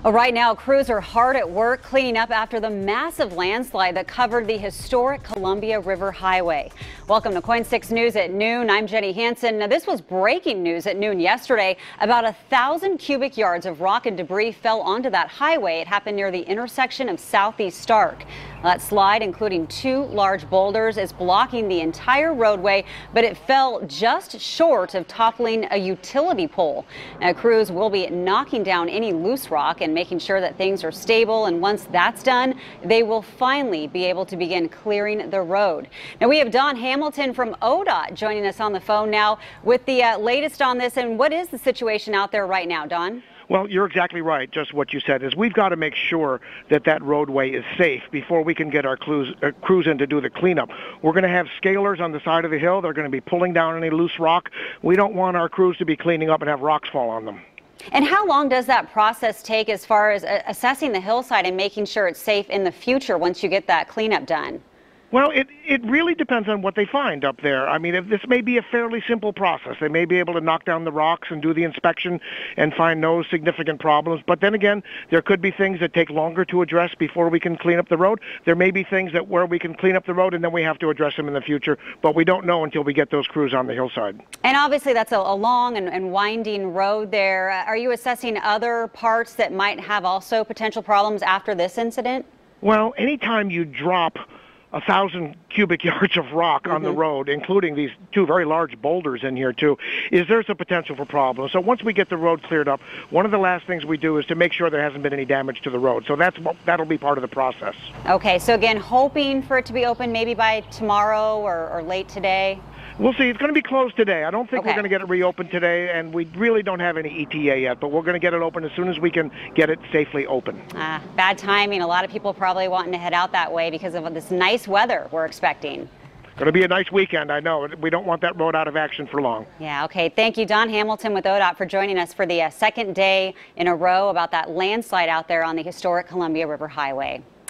Well, right now, crews are hard at work cleaning up after the massive landslide that covered the historic Columbia River Highway. Welcome to KOIN 6 News at noon. I'm Jenny Hansen. Now, this was breaking news at noon yesterday. About 1,000 cubic yards of rock and debris fell onto that highway. It happened near the intersection of Southeast Stark. That slide, including 2 large boulders, is blocking the entire roadway, but it fell just short of toppling a utility pole. Now, crews will be knocking down any loose rock and making sure that things are stable. And once that's done, they will finally be able to begin clearing the road. Now, we have Don Hamilton from ODOT joining us on the phone now with the latest on this. And what is the situation out there right now, Don? Well, you're exactly right. Just what you said is we've got to make sure that that roadway is safe before we can get our crews in to do the cleanup. We're going to have scalers on the side of the hill. They're going to be pulling down any loose rock. We don't want our crews to be cleaning up and have rocks fall on them. And how long does that process take as far as assessing the hillside and making sure it's safe in the future once you get that cleanup done? Well, it really depends on what they find up there. I mean, this may be a fairly simple process. They may be able to knock down the rocks and do the inspection and find no significant problems. But then again, there could be things that take longer to address before we can clean up the road. There may be things where we can clean up the road and then we have to address them in the future. But we don't know until we get those crews on the hillside. And obviously that's a long and winding road there. Are you assessing other parts that might have also potential problems after this incident? Well, anytime you drop 1,000 cubic yards of rock on the road, including these 2 very large boulders in here too, there's a potential for problems. So once we get the road cleared up, one of the last things we do is to make sure there hasn't been any damage to the road. So that'll be part of the process. Okay, so again, hoping for it to be open maybe by tomorrow or late today? We'll see. It's going to be closed today. I don't think we're going to get it reopened today, and we really don't have any ETA yet, but we're going to get it open as soon as we can get it safely open. Bad timing. A lot of people probably wanting to head out that way because of this nice weather we're expecting. Going to be a nice weekend, I know. We don't want that road out of action for long. Yeah, okay. Thank you, Don Hamilton with ODOT, for joining us for the second day in a row about that landslide out there on the historic Columbia River Highway.